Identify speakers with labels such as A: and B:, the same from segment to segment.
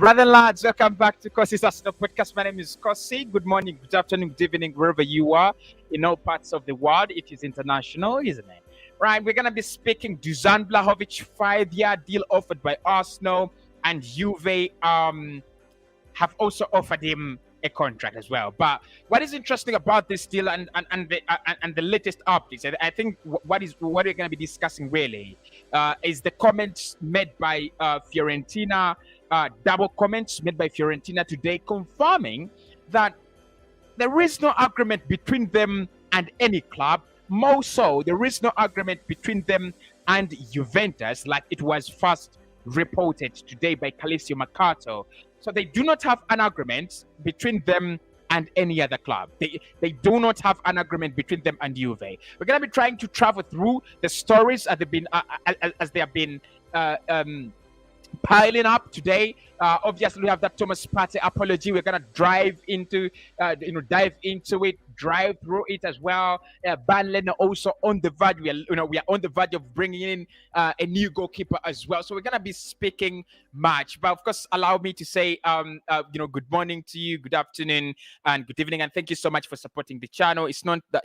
A: Rather lads, welcome back to Cossy's Arsenal podcast. My name is Cossy. Good morning, good afternoon, good evening, wherever you are in all parts of the world. It is international, isn't it? Right, we're gonna be speaking Dusan Vlahovic 5-year deal offered by Arsenal, and Juve have also offered him a contract as well. But what is interesting about this deal and the latest updates, I think what we're going to be discussing really is the comments made by Fiorentina, double comments made by Fiorentina today, confirming that there is no agreement between them and any club. More so, there is no agreement between them and Juventus, like it was first reported today by Calcio Mercato. So they do not have an agreement between them and any other club. They do not have an agreement between them and Juve. We're going to be trying to travel through the stories as they have been piling up today. Obviously, we have that Thomas Partey apology. We're gonna dive into it, drive through it as well. Bernd Leno also on the verge. We are on the verge of bringing in a new goalkeeper as well. So we're gonna be speaking much. But of course, allow me to say, good morning to you, good afternoon, and good evening, and thank you so much for supporting the channel. It's not that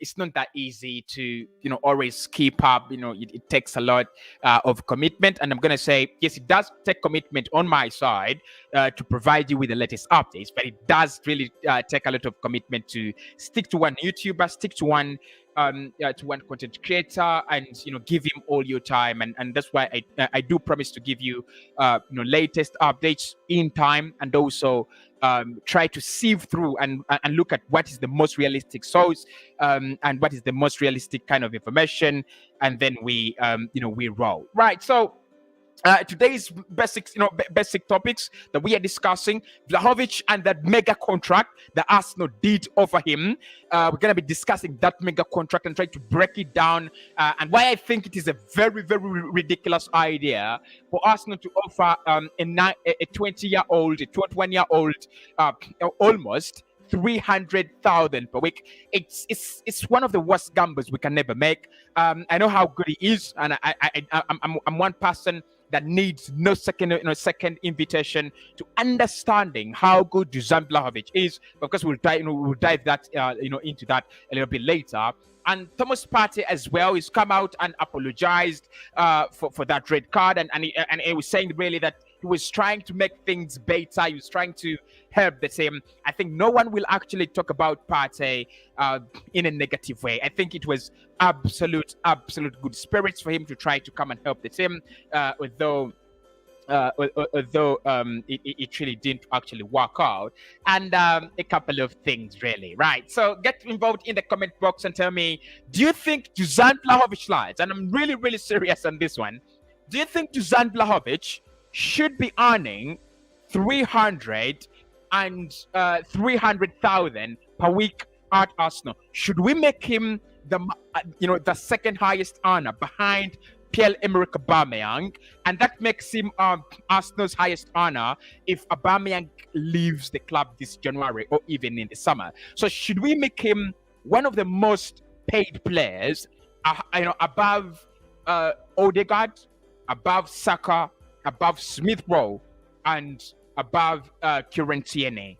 A: it's not that easy to always keep up. It takes a lot of commitment, and I'm gonna say yes, it does take commitment on my side to provide you with the latest updates, but it does really take a lot of commitment to stick to one YouTuber, stick to one content creator, and give him all your time, and that's why I do promise to give you latest updates in time, and also try to sieve through and look at what is the most realistic source and what is the most realistic kind of information, and then we roll right. So today's basic topics that we are discussing: Vlahovic and that mega contract that Arsenal did offer him. We're going to be discussing that mega contract and try to break it down, and why I think it is a very, very ridiculous idea for Arsenal to offer a 20-year-old, a 21-year-old, almost 300,000 per week. It's one of the worst gambles we can never make. I know how good he is, and I'm one person that needs no second invitation to understanding how good Dusan Vlahovic is, because we'll dive that into that a little bit later. And Thomas Partey as well has come out and apologized for that red card, and he was saying really that he was trying to make things better. He was trying to help the team. I think no one will actually talk about Partey in a negative way. I think it was absolute good spirits for him to try to come and help the team, although it really didn't actually work out. And a couple of things really, right? So get involved in the comment box and tell me, do you think Dusan Vlahovic lies? And I'm really serious on this one. Do you think Dusan Vlahovic should be earning 300,000 per week at Arsenal? Should we make him the second highest earner behind Pierre-Emerick Aubameyang, and that makes him Arsenal's highest earner if Aubameyang leaves the club this January or even in the summer? So should we make him one of the most paid players, above Odegaard, above Saka, above Smith Rowe, and above Fiorentina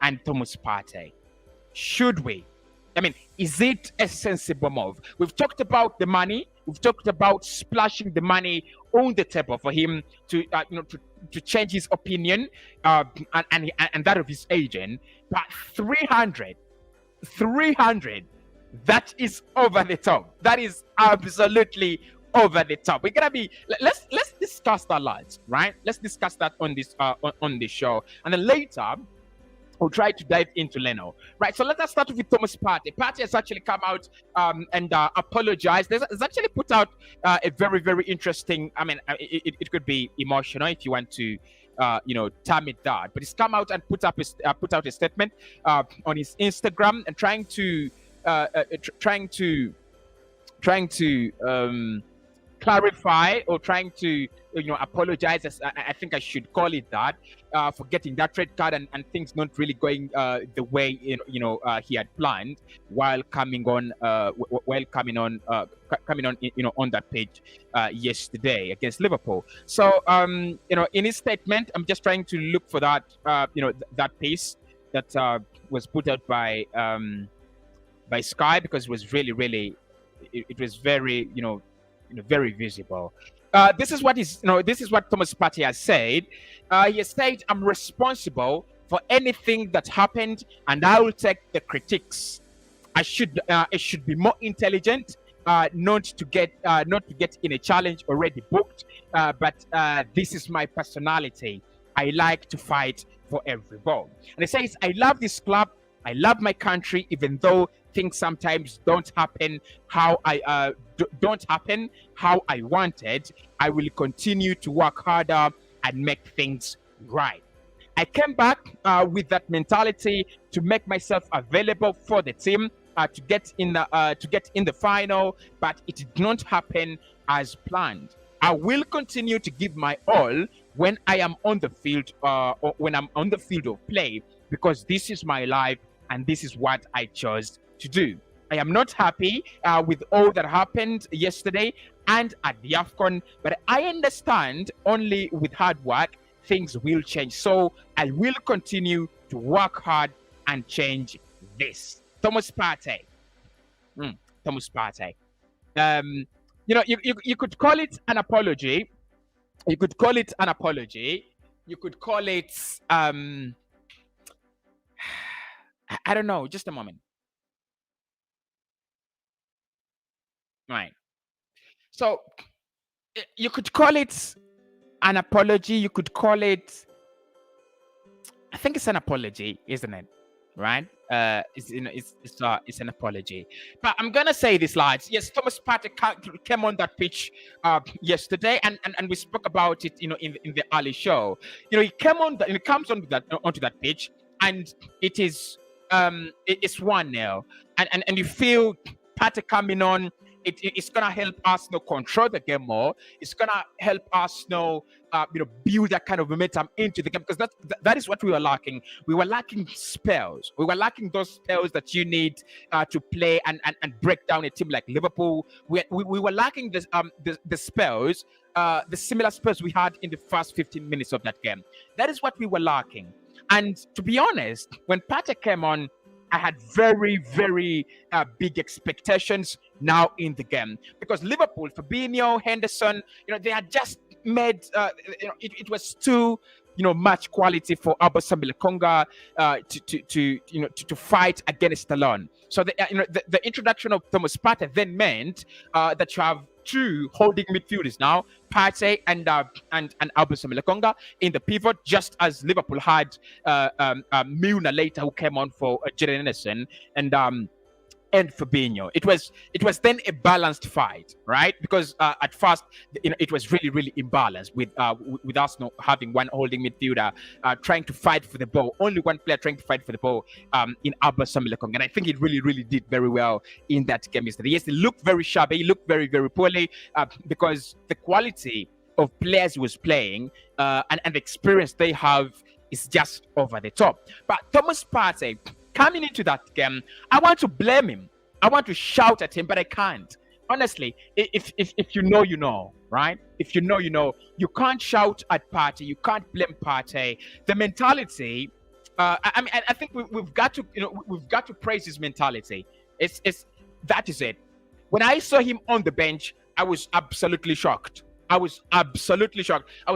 A: and Thomas Partey? Should we? I mean, is it a sensible move? We've talked about the money. We've talked about splashing the money on the table for him to change his opinion and that of his agent. But 300, that is over the top. That is absolutely over the top. We're gonna be let's discuss that, lads, right? Let's discuss that on this on the show, and then later we'll try to dive into Leno, right? So let us start with Thomas Partey. Partey has actually come out and apologized. Has actually put out a very interesting. I mean, it could be emotional if you want to term it that, but he's come out and put out a statement on his Instagram and trying to clarify or trying to apologize, as I think I should call it that, for getting that red card and things not really going the way he had planned while coming on on that pitch yesterday against Liverpool. So in his statement, I'm just trying to look for that that piece that was put out by Sky, because it was really it was very very visible. This is what Thomas Partey has said. He has said, "I'm responsible for anything that happened, and I will take the critiques. I should be more intelligent, not to get in a challenge already booked. But this is my personality. I like to fight for every ball." And he says, "I love this club. I love my country, even though things sometimes don't happen how I wanted. I will continue to work harder and make things right. I came back with that mentality to make myself available for the team to get in the final, but it did not happen as planned. I will continue to give my all when I am on the field or when I'm on the field of play, because this is my life and this is what I chose to do. I am not happy with all that happened yesterday and at the AFCON, but I understand only with hard work things will change. So I will continue to work hard and change this." Thomas Partey. Thomas Partey. You could call it an apology. You could call it an apology. You could call it I don't know. Just a moment. Right. So you could call it an apology. You could call it, I think it's an apology, isn't it? Right? It's an apology. But I'm gonna say this, lads. Yes, Thomas Partey came on that pitch yesterday, and we spoke about it, in the early show. He comes on onto that pitch, and it's 1-0, and you feel Partey coming on. It's gonna help Arsenal control the game more. It's gonna help Arsenal, build that kind of momentum into the game, because that is what we were lacking. We were lacking spells. We were lacking those spells that you need to play and break down a team like Liverpool. We were lacking the spells, the similar spells we had in the first 15 minutes of that game. That is what we were lacking. And to be honest, when Partey came on, I had very, very big expectations now in the game, because Liverpool, Fabinho, Henderson, they had just made it was too much quality for Abosam Lokonga to fight against Alone. So the introduction of Thomas Partey then meant that you have two holding midfielders now, Partey and Abosam Lokonga in the pivot, just as Liverpool had Milner later, who came on for Jadon Henderson and Fabinho. It was then a balanced fight, right? Because at first, it was really imbalanced with Arsenal having one holding midfielder trying to fight for the ball, only one player trying to fight for the ball in Abosam Lokonga. And I think it really did very well in that game yesterday. Yes, it looked very shabby, it looked very poorly because the quality of players he was playing and the experience they have is just over the top. But Thomas Partey, coming into that game, I want to blame him. I want to shout at him, but I can't. Honestly, if you know, you know, right? If you know, you know. You can't shout at Partey. You can't blame Partey. The mentality. I think we've got to praise his mentality. That is it. When I saw him on the bench, I was absolutely shocked. I was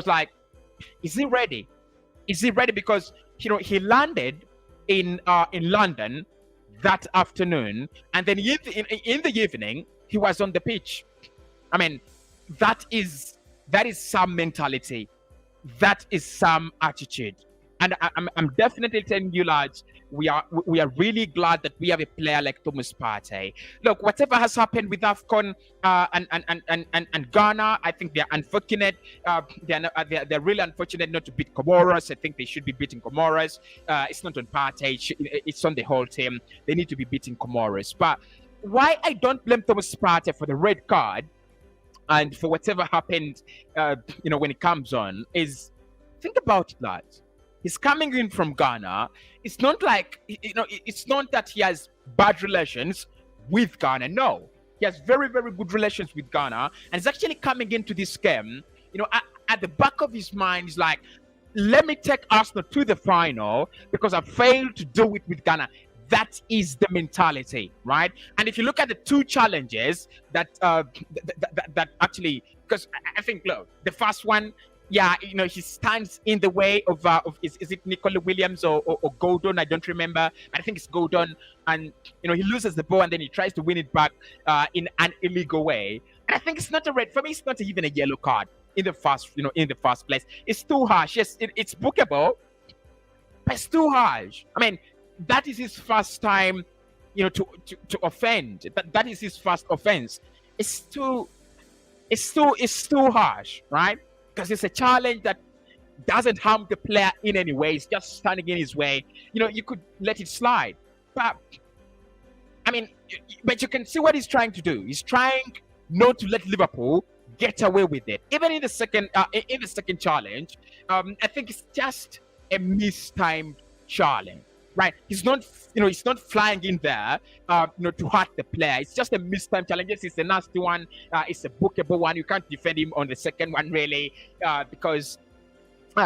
A: like, is he ready? Is he ready? Because he landed in London that afternoon, and then in the evening he was on the pitch. I mean, that is some mentality, that is some attitude, and I'm definitely telling you, lads, we are really glad that we have a player like Thomas Partey. Look, whatever has happened with AFCON and Ghana, I think they're unfortunate. They're really unfortunate not to beat Comoros. I think they should be beating Comoros. It's not on Partey. It's on the whole team. They need to be beating Comoros. But why I don't blame Thomas Partey for the red card and for whatever happened, when it comes on, is think about that. He's coming in from Ghana. It's not like it's not that he has bad relations with Ghana. No, he has very, very good relations with Ghana, and he's actually coming into this game. At the back of his mind, he's like, let me take Arsenal to the final because I failed to do it with Ghana. That is the mentality, right? And if you look at the two challenges that actually, because I think, look, the first one, yeah, he stands in the way of is it Nicola Williams or Gordon? I don't remember. I think it's Gordon, and he loses the ball and then he tries to win it back in an illegal way. And I think it's not a red. For me, it's not even a yellow card in the first place. It's too harsh. Yes, it's bookable, but it's too harsh. I mean, that is his first time, to offend. That is his first offense. It's too harsh, right? Because it's a challenge that doesn't harm the player in any way. It's just standing in his way. You could let it slide, but I mean, but you can see what he's trying to do. He's trying not to let Liverpool get away with it. Even in the second challenge, I think it's just a mistimed challenge, right? He's not flying in there, to hurt the player. It's just a mistimed challenge. Yes, it's a nasty one. It's a bookable one. You can't defend him on the second one, really, because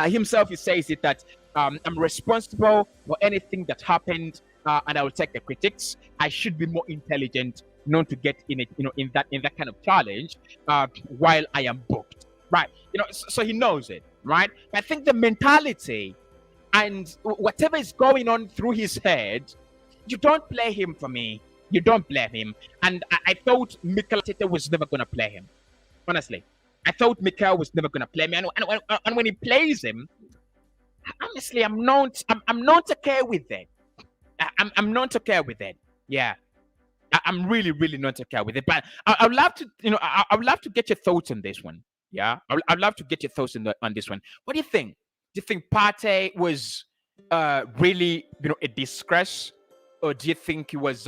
A: himself he says it that I'm responsible for anything that happened, and I will take the critics. I should be more intelligent not to get in it, in that kind of challenge while I am booked, right? So he knows it, right? I think the mentality and whatever is going on through his head, you don't play him for me. You don't play him. And I thought Mikel Arteta was never going to play him. Honestly, I thought Mikel was never going to play me. And when he plays him, honestly, I'm not okay with it. I'm not okay with it. Yeah. I'm really, really not okay with it. But I would love to, I would love to get your thoughts on this one. Yeah, I'd love to get your thoughts on this one. What do you think? Do you think Partey was really, a disgrace, or do you think he was,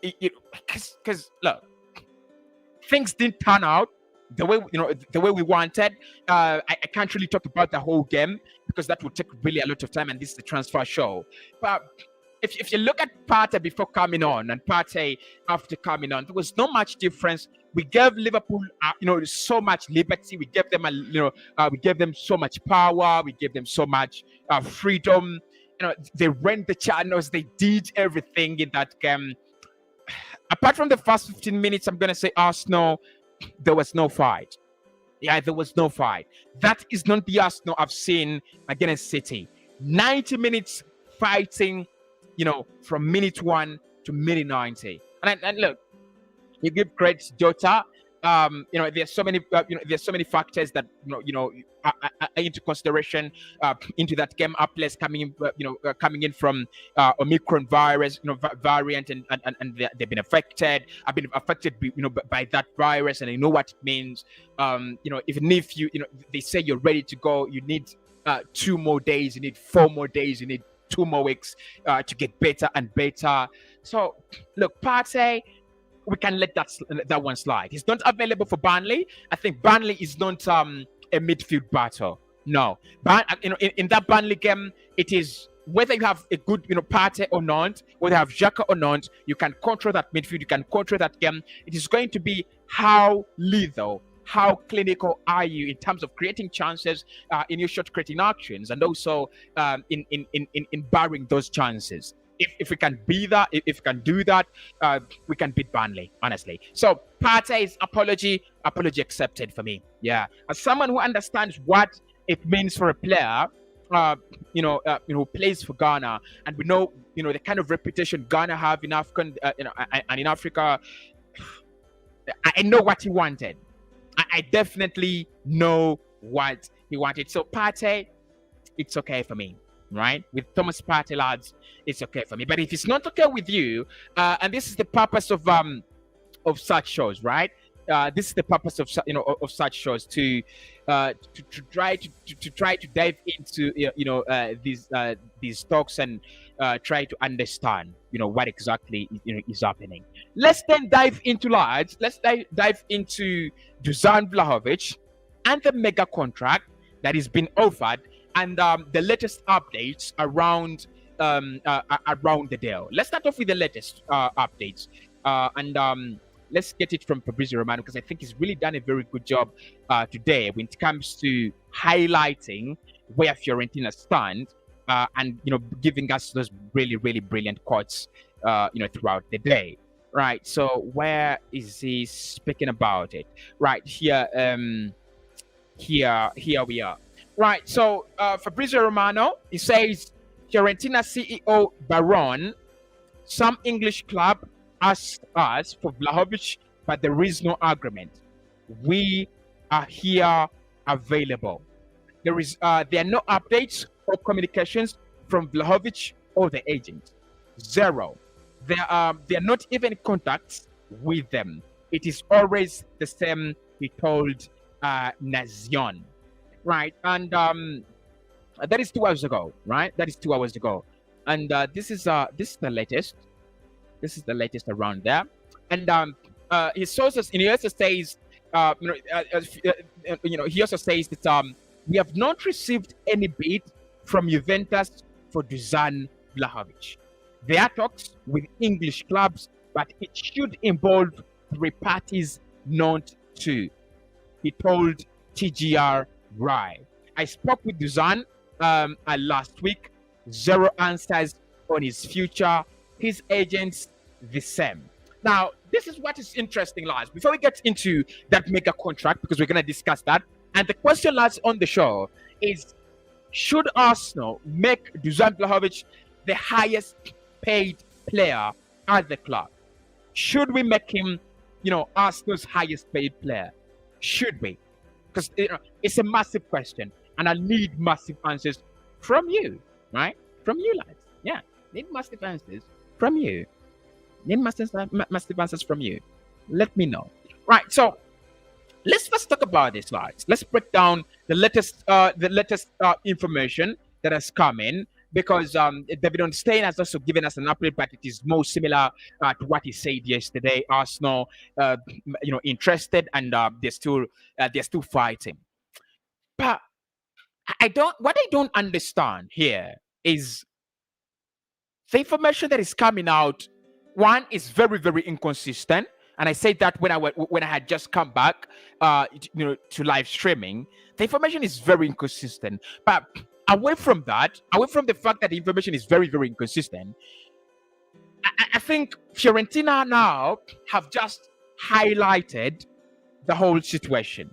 A: because look, things didn't turn out the way we wanted. I can't really talk about the whole game because that would take really a lot of time, and this is the transfer show. But if you look at Partey before coming on and Partey after coming on, there was not much difference. We gave Liverpool, so much liberty. We gave them, we gave them so much power. We gave them so much freedom. They ran the channels. They did everything in that game. Apart from the first 15 minutes, I'm gonna say Arsenal, there was no fight. Yeah, there was no fight. That is not the Arsenal I've seen against City. 90 minutes fighting. From minute 1 to minute 90, and look, you give credit to Jota. There's so many factors that are into consideration into that game. Players coming in from Omicron virus, variant, and they've been affected. I've been affected, by that virus, and I know what it means. Even if they say you're ready to go, you need 2 more days, you need 4 more days, you need 2 more weeks to get better and better. So look, Partey, we can let that one slide. He's not available for Burnley. I think Burnley is not a midfield battle. No, but in that Burnley game, it is whether you have a good Partey or not, whether you have Xhaka or not, you can control that midfield. You can control that game. It is going to be how lethal, how clinical are you in terms of creating chances in your shot creating actions, and also in barring those chances. If we can be that, if we can do that, we can beat Burnley, honestly. So Partey's apology accepted for me. Yeah, as someone who understands what it means for a player, who plays for Ghana, and we know the kind of reputation Ghana have in African, and in Africa. I know what he wanted. I definitely know what he wanted. So Partey, it's okay for me, right? With Thomas Partey, lads, it's okay for me. But if it's not okay with you, and this is the purpose of such shows, right? This is the purpose of such shows to try to dive into these talks and try to understand what exactly is happening. Let's then dive into lads. Let's dive into Dusan Vlahovic and the mega contract that is being offered, and the latest updates around the deal. Let's start off with the latest updates, and let's get it from Fabrizio Romano, because I think he's really done a very good job today when it comes to highlighting where Fiorentina stand, and giving us those really brilliant quotes throughout the day. Right. So where is he speaking about it? Right here. Here we are. Right. So Fabrizio Romano, he says, Fiorentina CEO Baron, some English club asked us for Vlahovic, but there is no agreement. We are here available. There are no updates or communications from Vlahovic or the agent. Zero. There are not even contacts with them. It is always the same, he told Nazion. Right. And that is 2 hours ago, right? That is 2 hours ago. And this is the latest. This is the latest around there. And his sources, he also says, he also says that we have not received any bid from Juventus for Dusan Vlahovic. There are talks with English clubs, but it should involve 3 parties, not 2. He told TGR Rai. I spoke with Dusan last week. 0 answers on his future. His agents, the same. Now, this is what is interesting, lads. Before we get into that mega contract, because we're going to discuss that, and the question, lads, on the show is, should Arsenal make Dusan Vlahovic the highest paid player at the club? Should we make him, Arsenal's highest paid player? Should we? Because it's a massive question, and I need massive answers from you, right? From you, lads. Yeah, need massive answers from you. Need massive answers from you. Let me know. Right. So let's first talk about this, lads. Let's break down the latest information that has come in, because David Stein has also given us an update, but it is more similar to what he said yesterday. Arsenal, interested, and they're still fighting. But what I don't understand here is the information that is coming out. One is very inconsistent, and I said that when I had just come back, to live streaming. The information is very inconsistent. But away from the fact that the information is very inconsistent, I think Fiorentina now have just highlighted the whole situation,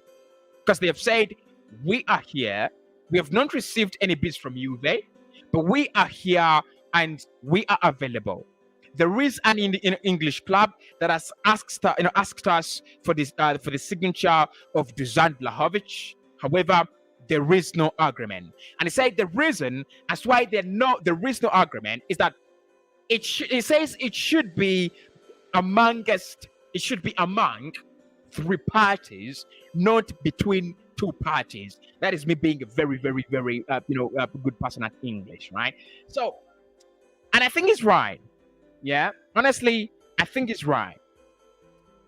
A: because they have said, we are here. We have not received any bids from Juve, but we are here and we are available. There is an English club that has asked us for this for the signature of Dusan Vlahovic. However, there is no agreement. And he said the reason as why there is no agreement is that it says it should be among 3 parties, not between 2 parties. That is me being a very good person at English, right? So, and I think he's right. Yeah, honestly, I think he's right.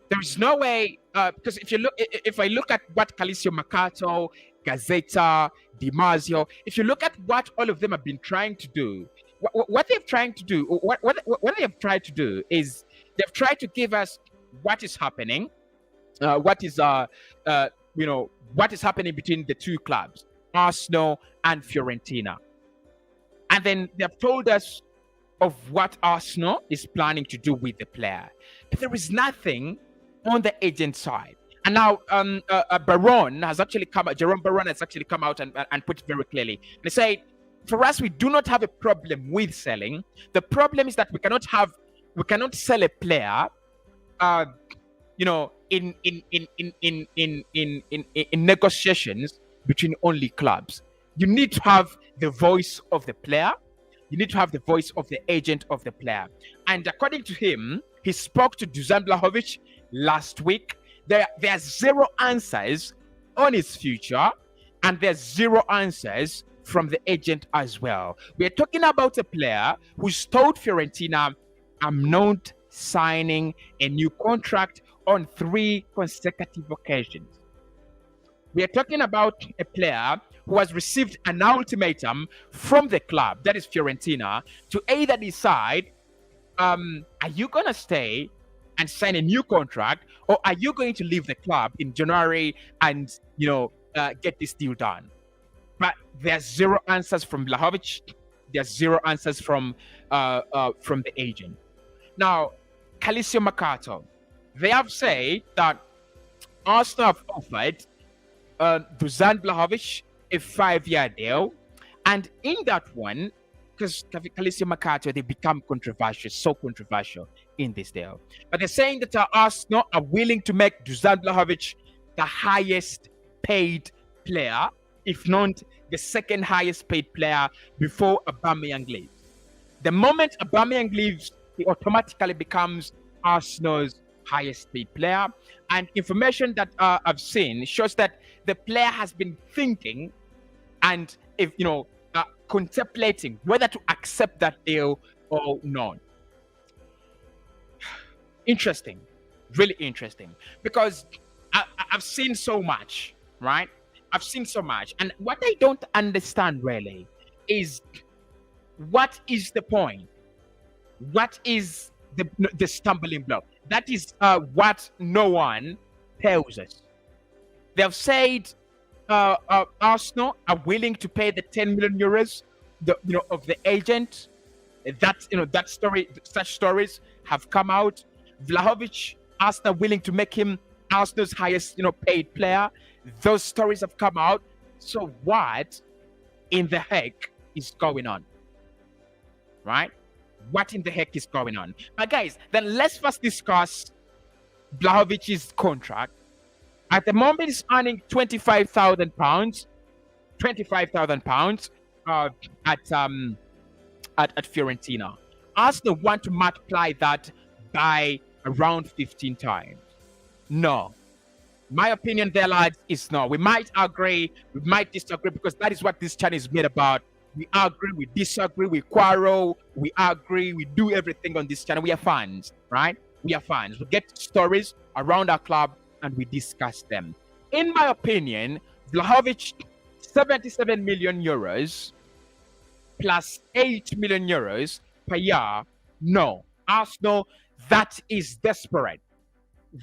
A: There is no way, because if I look at what Calisio Mercato, Gazzetta, Di Marzio, if you look at what all of them have been trying to do, what they've tried to do is they've tried to give us what is happening, what is happening between the 2 clubs, Arsenal and Fiorentina, and then they've told us of what Arsenal is planning to do with the player, but there is nothing on the agent side. And now Jerome Baron has actually come out and put it very clearly. They say, for us, we do not have a problem with selling. The problem is that we cannot sell a player in negotiations between only clubs. You need to have the voice of the player. You need to have the voice of the agent of the player. And according to him, he spoke to Dusan Vlahovic last week. There are 0 answers on his future. and there's zero answers from the agent as well. We're talking about a player who's told Fiorentina, I'm not signing a new contract on 3 consecutive occasions. We are talking about a player who has received an ultimatum from the club, that is Fiorentina, to either decide, are you going to stay and sign a new contract, or are you going to leave the club in January and, get this deal done? But there's zero answers from Vlahovic. There's zero answers from the agent. Now, Calcio Mercato, they have said that Arsenal have offered Dusan Vlahovic a 5-year deal, and in that one, because Calcio Mercato, they become controversial, so controversial in this deal. But they're saying that Arsenal are willing to make Dusan Vlahovic the highest paid player, if not the second highest paid player before Aubameyang leaves. The moment Aubameyang leaves, he automatically becomes Arsenal's highest paid player. And information that I've seen shows that the player has been thinking and contemplating whether to accept that deal or not. Interesting, really interesting, because I've seen so much, right? I've seen so much, and what I don't understand really is, what is the point? What is the stumbling block? That is what no one tells us. They've said Arsenal are willing to pay the 10 million euros, of the agent. Such stories have come out. Vlahovic, Arsenal willing to make him Arsenal's highest, paid player. Those stories have come out. So what in the heck is going on? Right? What in the heck is going on? But guys, then let's first discuss Vlahovic's contract. At the moment, he's earning £25,000. £25,000 at Fiorentina. Arsenal want to multiply that by around 15 times. No. My opinion there, lads, is no. We might agree, we might disagree, because that is what this channel is made about. We agree, we disagree, we quarrel, we agree, we do everything on this channel. We are fans, right? We are fans. We get stories around our club and we discuss them. In my opinion, Vlahovic, 77 million euros plus 8 million euros per year. No. Arsenal, that is desperate.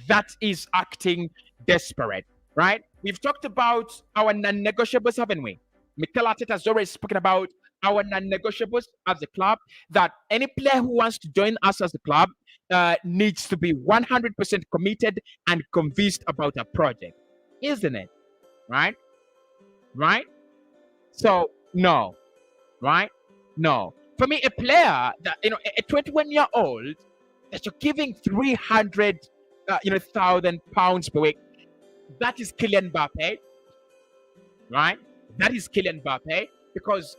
A: That is acting desperate, right? We've talked about our non-negotiables, haven't we? Mikel Arteta has already spoken about our non-negotiables as a club, that any player who wants to join us as a club needs to be 100% committed and convinced about a project, isn't it? Right? Right? So, no. Right? No. For me, a player that, a 21-year-old that you're giving 300,000 pounds per week, that is Kylian Mbappe, right? That is Kylian Mbappe, because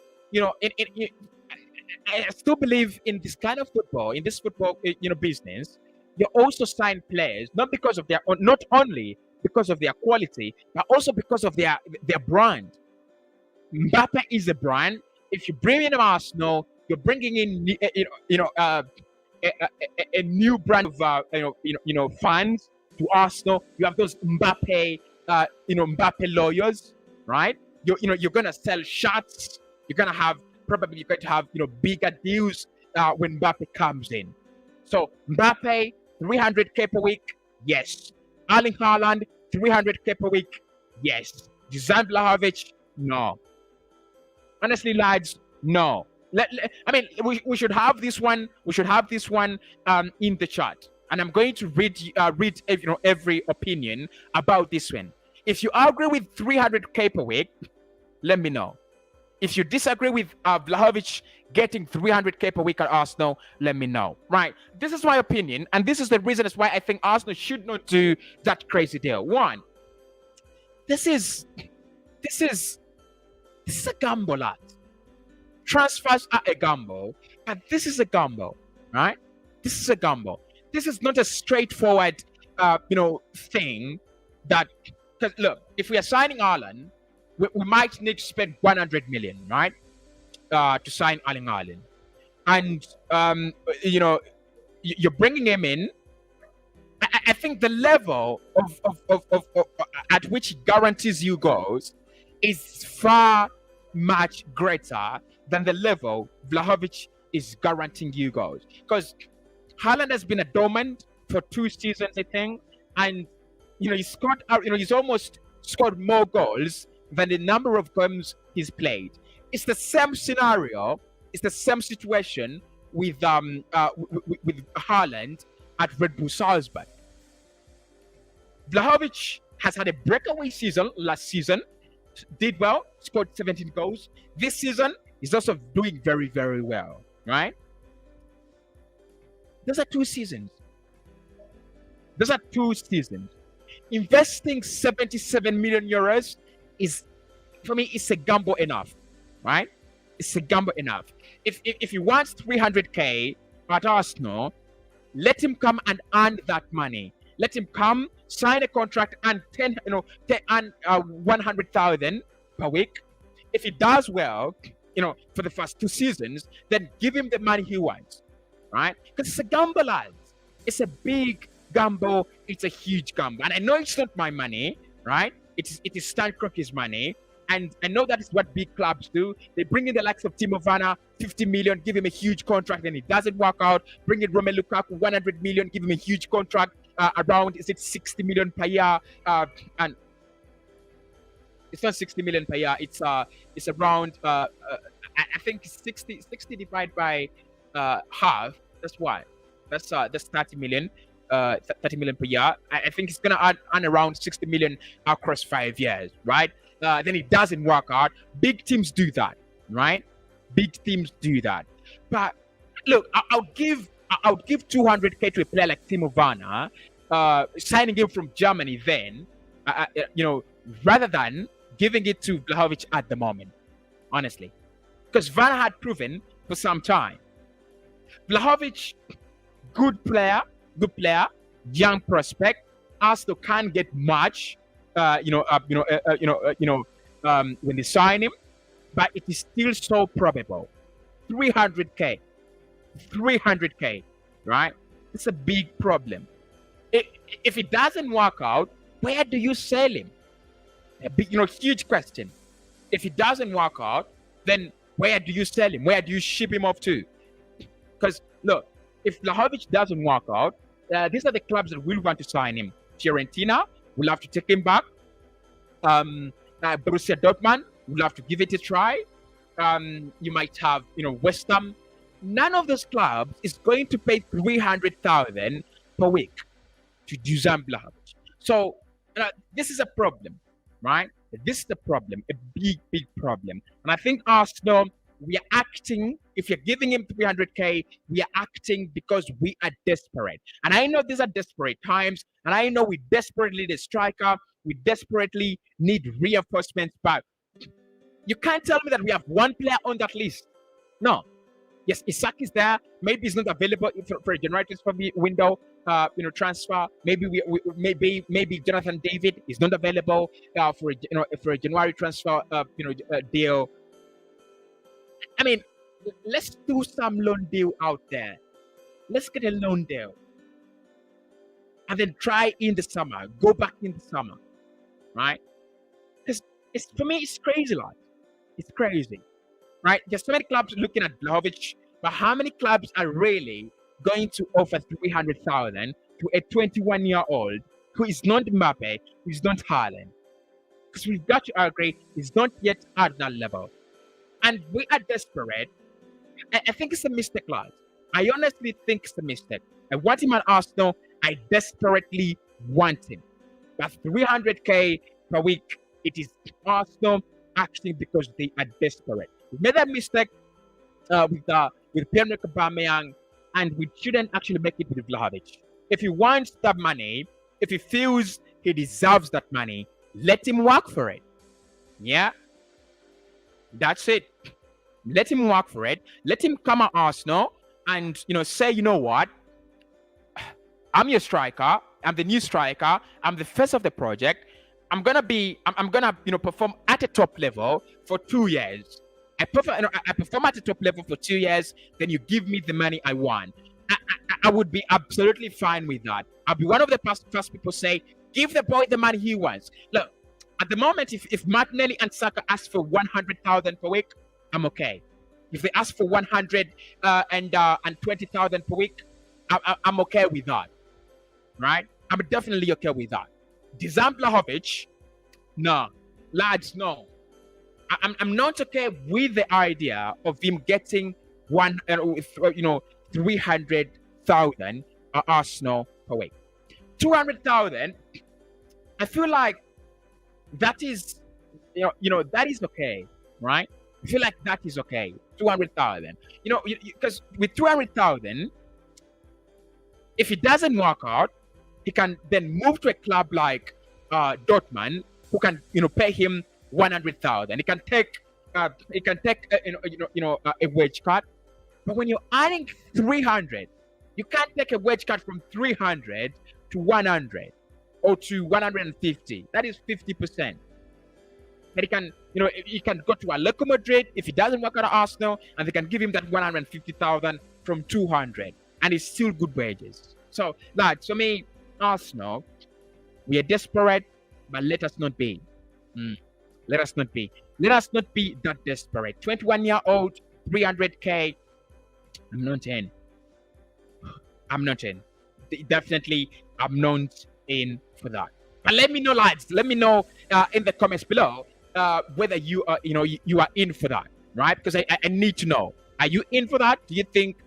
A: I still believe in this kind of football, in this football, business. You also sign players not because of not only because of their quality, but also because of their brand. Mbappe is a brand. If you bring in Arsenal, you're bringing in a new brand of fans to Arsenal. You have those Mbappe Mbappe lawyers, right? You're gonna sell shirts. You're going to have bigger deals when Mbappe comes in. So Mbappe, 300k per week, yes. Erling Haaland, 300k per week, yes. Dusan Vlahovic, no. Honestly, lads, no. We should have this one. We should have this one in the chat, and I'm going to read every opinion about this one. If you agree with 300k per week, let me know. If you disagree with Vlahovic getting 300k per week at Arsenal, let me know. Right? This is my opinion, and this is the reason as why I think Arsenal should not do that crazy deal. One, this is a gamble, lad. Transfers are a gamble, and this is a gamble, right? This is a gamble. This is not a straightforward, thing that. Because look, if we are signing Haaland, we might need to spend 100 million, right, to sign Erling Haaland, and you know, you're bringing him in. I think the level of at which he guarantees you goals is far much greater than the level Vlahovic is guaranteeing you goals. Because Haaland has been a dormant for 2 seasons, I think, and he's scored. He's almost scored more goals than the number of games he's played. It's the same scenario. It's the same situation with with Haaland at Red Bull Salzburg. Vlahovic has had a breakaway season last season, did well, scored 17 goals. This season, he's also doing very, very well, right? Those are 2 seasons. Those are 2 seasons. Investing 77 million euros is, for me, it's a gamble enough, right? It's a gamble enough. If he wants 300k at Arsenal, let him come and earn that money. Let him come, sign a contract, and 100,000 per week. If he does well, for the first 2 seasons, then give him the money he wants, right? Because it's a gamble, lads. It's a big gamble. It's a huge gamble, and I know it's not my money, right? It is Stan Kroenke's money. And I know that is what big clubs do. They bring in the likes of Timo Werner, 50 million, give him a huge contract, and it doesn't work out. Bring in Romelu Lukaku, 100 million, give him a huge contract, around, is it 60 million per year? And it's not 60 million per year. It's around, I think 60 divided by half. That's why. That's 30 million. 30 million per year. I think it's gonna earn around 60 million across 5 years, right? Then it doesn't work out. Big teams do that, right? Big teams do that. But look, I would give 200k to a player like Timo Werner, signing him from Germany. Then, rather than giving it to Vlahovic at the moment, honestly, because Werner had proven for some time. Vlahovic, good player, young prospect. Arsenal can't get much. When they sign him, but it is still so probable. 300k, right? It's a big problem. If it doesn't work out, where do you sell him? A big, huge question. If it doesn't work out, then where do you sell him? Where do you ship him off to? Because look, if Vlahovic doesn't work out, these are the clubs that will want to sign him. Fiorentina will have to take him back. Borussia Dortmund will have to give it a try. You might have, West Ham. None of those clubs is going to pay 300,000 per week to Dusan Vlahovic. So this is a problem, right? This is the problem, a big, big problem. And I think Arsenal, we are acting, if you're giving him 300k, we are acting because we are desperate. And I know these are desperate times, and I know we desperately need a striker, we desperately need reinforcements, but you can't tell me that we have one player on that list. No. Yes, Isak is there. Maybe he's not available for a January transfer window, transfer. Maybe maybe Jonathan David is not available for a January transfer, deal. I mean, let's do some loan deal out there. Let's get a loan deal, and then try in the summer. Go back in the summer, right? Because for me, it's crazy, like it's crazy. Right? There's so many clubs looking at Vlahovic, but how many clubs are really going to offer 300,000 to a 21-year-old who is not Mbappe, who is not Haaland? Because we've got to agree, he's not yet at that level. And we are desperate. I think it's a mistake, lads. I honestly think it's a mistake. I want him at Arsenal. I desperately want him. But 300k per week, it is Arsenal acting because they are desperate. We made that mistake with Pierre-Emerick Aubameyang, and we shouldn't actually make it with Vlahovic. If he wants that money, if he feels he deserves that money, let him work for it. Yeah, that's it. Let him work for it. Let him come at Arsenal and say, you know what? I'm your striker. I'm the new striker. I'm the face of the project. I'm gonna perform at a top level for 2 years. I perform at the top level for 2 years. Then you give me the money I want. I would be absolutely fine with that. I'll be one of the first people say, give the boy the money he wants. Look, at the moment, if Martinelli and Saka ask for 100,000 per week, I'm okay. If they ask for 100 and 20,000 per week, I'm okay with that, right? I'm definitely okay with that. Desan Vlahovic, no, lads, no. I'm not okay with the idea of him getting 300,000 Arsenal per week. 200,000. I feel like that is, that is okay, right? I feel like that is okay. 200,000. Because with 200,000, if it doesn't work out, he can then move to a club like Dortmund, who can pay him 100,000. He can take a wage cut. But when you're adding 300, you can't take a wage cut from 300 to 100 or to 150. That is 50%. But he can go to Atletico Madrid if he doesn't work out at Arsenal, and they can give him that 150,000 from 200, and it's still good wages. So, lads, for me, Arsenal, we are desperate, but let us not be. Let us not be. Let us not be that desperate. 21-year-old, 300k. I'm not in. I'm not in. Definitely, I'm not in for that. But let me know, lads. Let me know in the comments below whether you are, you are in for that, right? Because I need to know. Are you in for that? Do you think,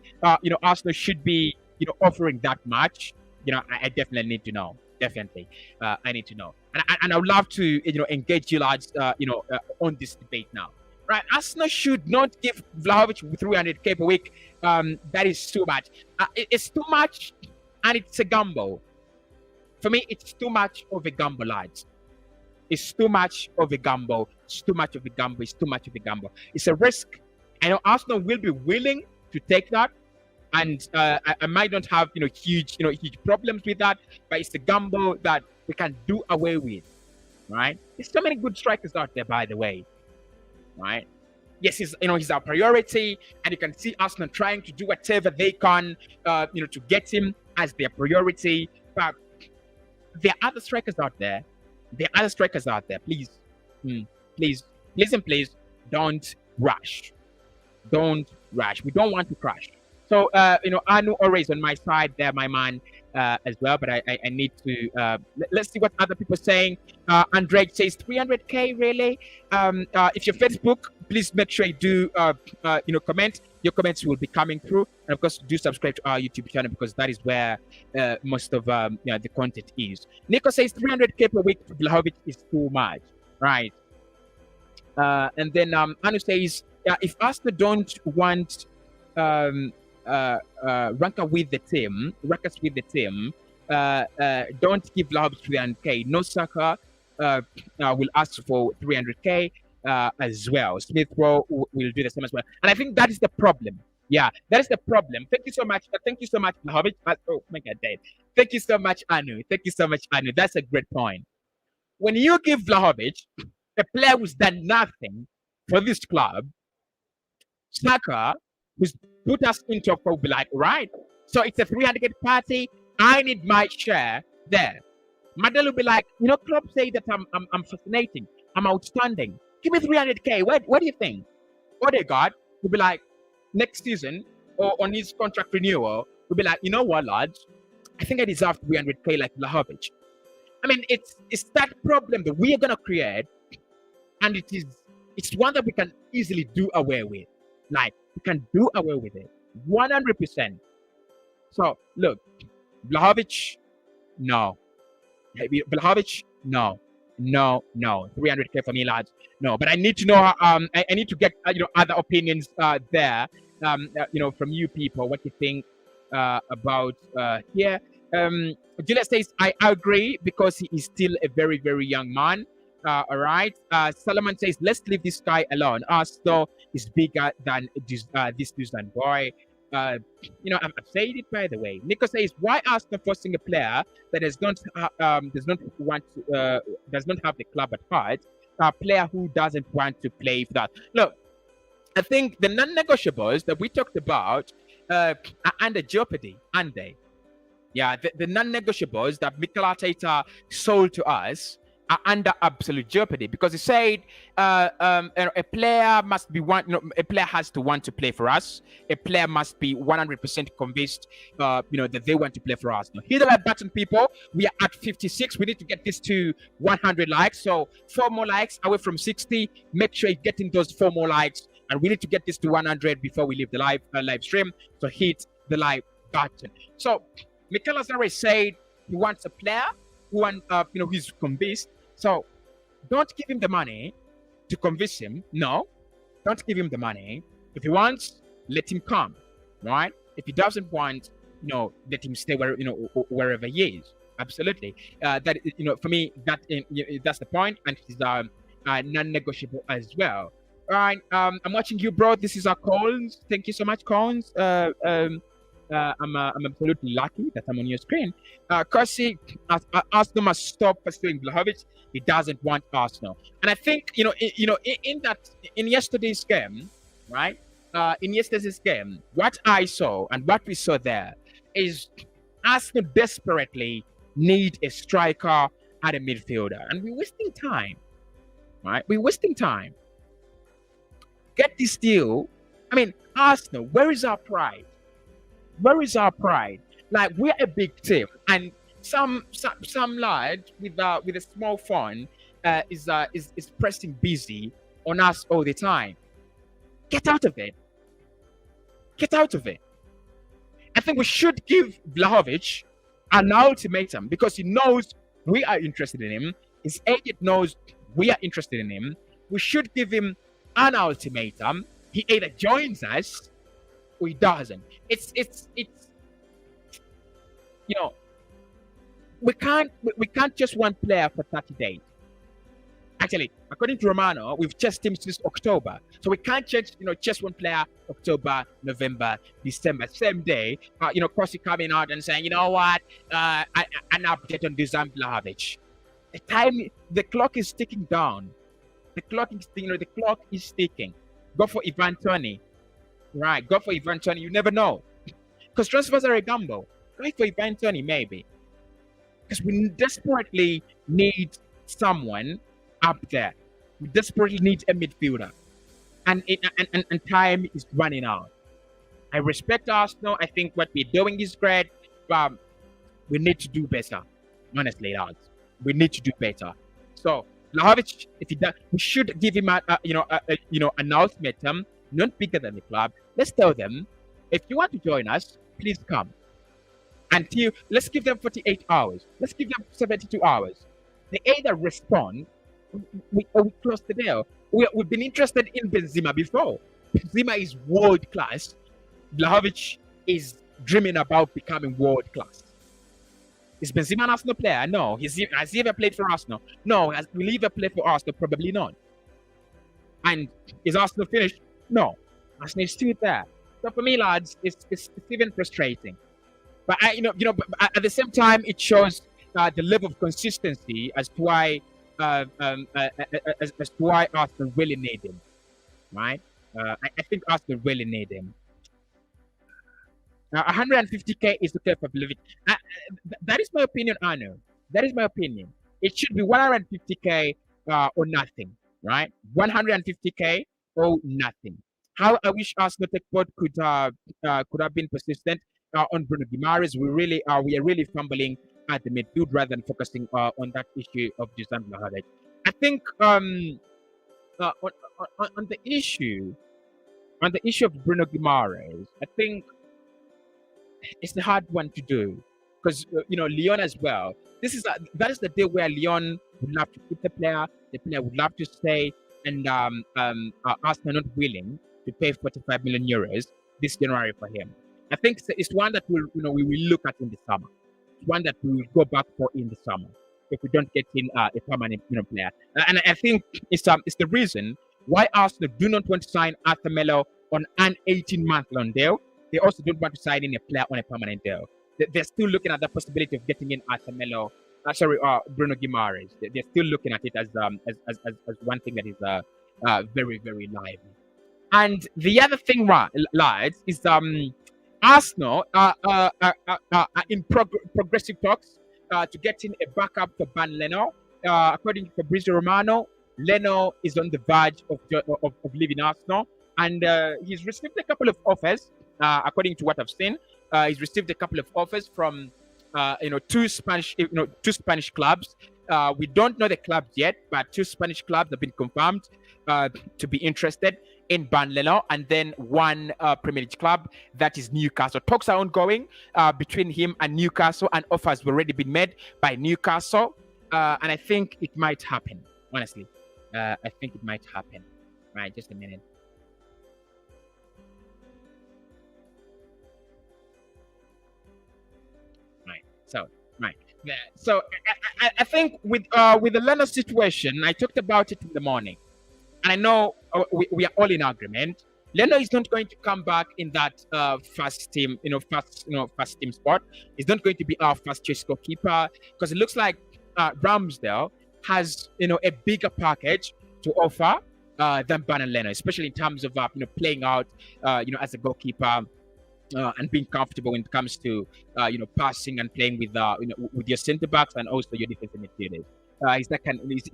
A: Arsenal should be, offering that much? I definitely need to know. Definitely, I need to know, and I would love to, engage you lads, on this debate now. Right, Arsenal should not give Vlahovic 300k per week. That is too much. It's too much, and it's a gamble. For me, it's too much of a gamble, lads. It's too much of a gamble. It's too much of a gamble. It's too much of a gamble. It's a risk. I know Arsenal will be willing to take that, and I might not have huge problems with that, but it's a gamble that we can do away with, right? There's so many good strikers out there, by the way, right? Yes, he's our priority, and you can see Arsenal trying to do whatever they can, to get him as their priority. But there are other strikers out there. Please, please, don't rush. Don't rush. We don't want to crash. So, Anu always on my side there, my man, as well. But I need to, let's see what other people are saying. Andre says 300k, really? If you're Facebook, please make sure you do, comment. Your comments will be coming through. And of course, do subscribe to our YouTube channel, because that is where most of the content is. Nico says 300k per week for Vlahovic is too much, right? And then Anu says, if Arsenal don't want rankers with the team, don't give Vlahovic 300k. No Saka will ask for 300k as well. Smith Rowe will do the same as well. And I think that is the problem. Yeah, that is the problem. Thank you so much. Thank you so much, Vlahovic. Oh my God, Dave. Thank you so much, Anu. Thank you so much, Anu. That's a great point. When you give Vlahovic, a player who's done nothing for this club, Saka, who's put us into a will be like, right, so it's a 300k party. I need my share there. Madel will be like, Klopp say that I'm fascinating, I'm outstanding. Give me 300k. What do you think? Odegaard will be like, next season or on his contract renewal, will be like, you know what, lads? I think I deserve 300k like Vlahovic. I mean, it's that problem that we are gonna create, and it's one that we can easily do away with. Like, we can do away with it 100%. So look, Vlahovic, no. Vlahovic, no. 300k for me, lads. No, but I need to know. I need to get other opinions there. From you people, what you think about here. Julia says, I agree, because he is still a very, very young man. All right. Solomon says, let's leave this guy alone. Arsenal is bigger than this Dusan boy. uh, I've said it by the way. Nico says, "Why Arsenal forcing a player that does not have the club at heart? A player who doesn't want to play for that." Look, I think the non-negotiables that we talked about are under jeopardy, aren't they? Yeah, the non-negotiables that Mikel Arteta sold to us are under absolute jeopardy because he said a player must be a player has to want to play for us. A player must be 100% convinced, that they want to play for us. Now, hit the like button, people. We are at 56. We need to get this to 100 likes. So 4 more likes away from 60. Make sure you're getting those 4 more likes, and we need to get this to 100 before we leave the live stream. So hit the like button. So Mikel Arteta said he wants a player who's convinced. So don't give him the money to convince him. No, don't give him the money. If he wants, let him come, right? If he doesn't want, let him stay wherever he is. Absolutely. That for me, that's the point, and it's non-negotiable as well. All right. I'm watching you, bro. This is our Collins. Thank you so much, Collins. I'm absolutely lucky that I'm on your screen. Cossy, Arsenal must stop pursuing Vlahovic. He doesn't want Arsenal, and I think in yesterday's game, right? In yesterday's game, what I saw and what we saw there is Arsenal desperately need a striker and a midfielder, and we're wasting time, right? We're wasting time. Get this deal. I mean, Arsenal, where is our pride? Where is our pride? Like, we're a big team, and some lad with a small phone is pressing busy on us all the time. Get out of it. Get out of it. I think we should give Vlahovic an ultimatum because he knows we are interested in him. His agent knows we are interested in him. We should give him an ultimatum. He either joins us or he doesn't. It's we can't just one player for 30 days. Actually, according to Romano, we've just him since October. So we can't just one player October, November, December, same day. Cossy coming out and saying, you know what, an update on Dusan Vlahovic. The clock is ticking down. The clock is ticking. Go for Ivan Toney. Right, go for Ivan Toney. You never know. Because transfers are a gamble. Go for Ivan Toney, maybe. Because we desperately need someone up there. We desperately need a midfielder. And time is running out. I respect Arsenal. I think what we're doing is great. But we need to do better. Honestly, lads. We need to do better. So, Vlahovic, if he does, we should give him an ultimatum, not bigger than the club. Let's tell them, if you want to join us, please come. Let's give them 48 hours. Let's give them 72 hours. They either respond, we close the deal. We've been interested in Benzema before. Benzema is world class. Vlahovic is dreaming about becoming world class. Is Benzema an Arsenal player? No. Has he ever played for Arsenal? No. Will he ever play for Arsenal? Probably not. And is Arsenal finished? No. Arsenal is still there. So for me, lads, it's even frustrating. But but at the same time, it shows the level of consistency as to why Arsenal really need him, right? I think Arsenal really need him. 150k is okay for Vlahovic. That is my opinion, Arno. That is my opinion. It should be 150k or nothing, right? 150k or nothing. How I wish Arsenal Tech Board could have been persistent on Bruno Guimaraes. We are really fumbling at the midfield rather than focusing on that issue of Dusan Vlahovic. I think on the issue of Bruno Guimaraes, I think it's a hard one to do because Lyon as well. That is the day where Lyon would love to keep the player would love to stay, and Arsenal not willing to pay 45 million euros this January for him. I think it's one that we will look at in the summer. It's one that we will go back for in the summer if we don't get in a permanent player. And I think it's the reason why Arsenal do not want to sign Arthur Melo on an 18-month loan deal. they also don't want to sign in a player on a permanent deal. They're still looking at the possibility of getting in Artemelo, Bruno Guimaraes. They're still looking at it as one thing that is very, very lively. And the other thing, right, lads, is Arsenal are in progressive talks to get in a backup for Bernd Leno. According to Fabrizio Romano, Leno is on the verge of leaving Arsenal, and he's received a couple of offers. According to what I've seen, he's received a couple of offers from two Spanish clubs. We don't know the clubs yet, but two Spanish clubs have been confirmed to be interested in Bernd Leno, and then one Premier League club, that is Newcastle. Talks are ongoing between him and Newcastle, and offers have already been made by Newcastle, and I think it might happen. Honestly, I think it might happen. Right, just a minute. Right. Yeah. So I think with the Leno situation, I talked about it in the morning, and I know we are all in agreement. Leno is not going to come back in that first team spot. He's not going to be our first choice goalkeeper, because it looks like Ramsdale has a bigger package to offer than Bernd Leno, especially in terms of playing out as a goalkeeper. And being comfortable when it comes to passing and playing with your centre backs and also your defensive midfielders.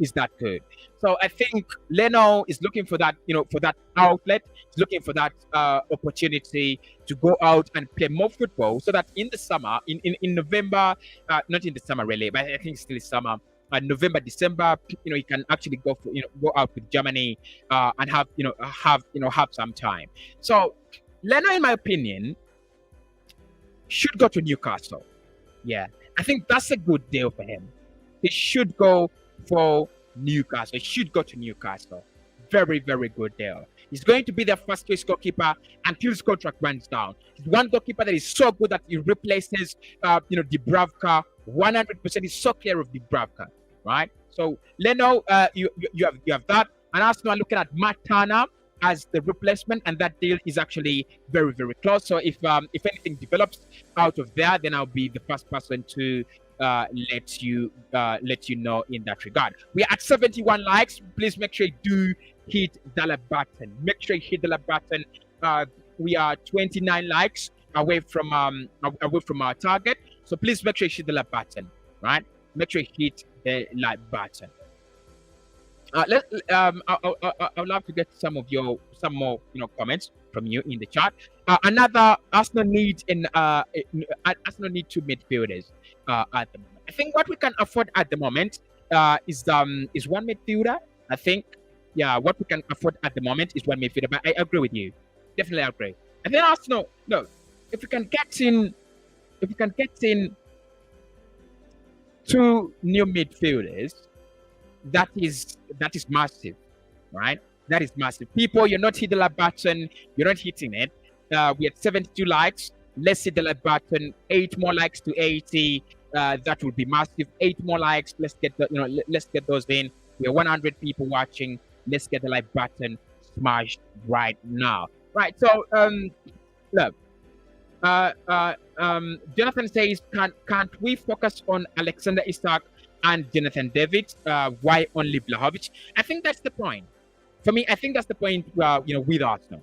A: Is that good? So I think Leno is looking for that outlet. He's looking for that opportunity to go out and play more football, so that in the summer, in November, not in the summer really, but I think still summer. November, December, he can actually go out with Germany and have some time. So Leno, in my opinion, should go to Newcastle. Yeah, I think that's a good deal for him. He should go for Newcastle. He should go to Newcastle. Very, very good deal. He's going to be their first choice goalkeeper until his contract runs down. He's one goalkeeper that is so good that he replaces, Dubravka 100%. He's so clear of Dubravka, right? So Leno, you have that, and Arsenal are looking at Matt Turner as the replacement, and that deal is actually very, very close. So if anything develops out of there, then I'll be the first person to let you know in that regard. We are at 71 likes. Please make sure you do hit the like button. Make sure you hit the like button. We are 29 likes away from our target. So please make sure you hit the like button. Right? Make sure you hit the like button. I would love to get some more comments from you in the chat. Another Arsenal need Arsenal need two midfielders at the moment. I think what we can afford at the moment is one midfielder. I think what we can afford at the moment is one midfielder. But I agree with you, definitely agree. And then Arsenal, if we can get in two new midfielders, that is massive, right? That is massive. People, you're not hitting the like button. You're not hitting it. We had 72 likes. Let's hit the like button. 8 more likes to 80. That would be massive. 8 more likes. Let's get let's get those in. We are 100 people watching. Let's get the like button smashed right now. Right. So look. Jonathan says, can't we focus on Alexander Isak and Jonathan David? Why only Vlahovic? I think that's the point. For me, I think that's the point. With Arsenal,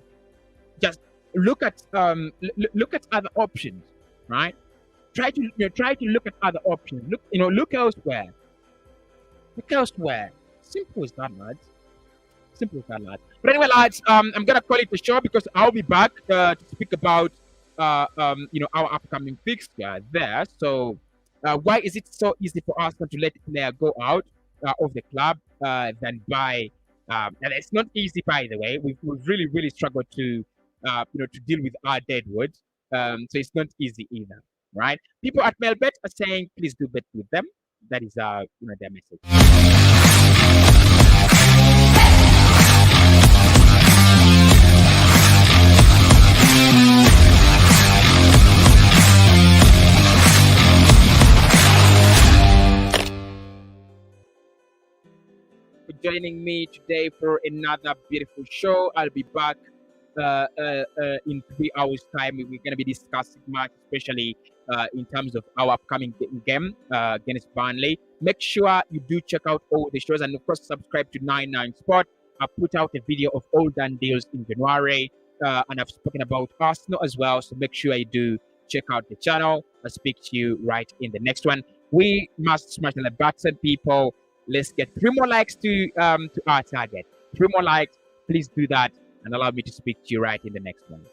A: just look at other options, right? Try to look at other options. Look elsewhere. Look elsewhere. Simple as that, lads. Simple as that, lads. But anyway, lads, I'm gonna call it a show because I'll be back to speak about our upcoming fixture there. So. Why is it so easy for Arsenal to let a player go out of the club than buy? And it's not easy, by the way. We've really, really struggled to deal with our deadwood. So it's not easy either, right? People at Mailbet are saying, please do bet with them. That is their message. Joining me today for another beautiful show. I'll be back in 3 hours time. We're going to be discussing much, especially in terms of our upcoming game against Burnley. Make sure you do check out all the shows, and of course subscribe to 99 Sport. I put out a video of all done deals in January, and I've spoken about Arsenal as well, so make sure you do check out the channel. I'll speak to you right in the next one. We must smash the button, people. Let's get 3 more likes to our target. 3 more likes. Please do that and allow me to speak to you right in the next one.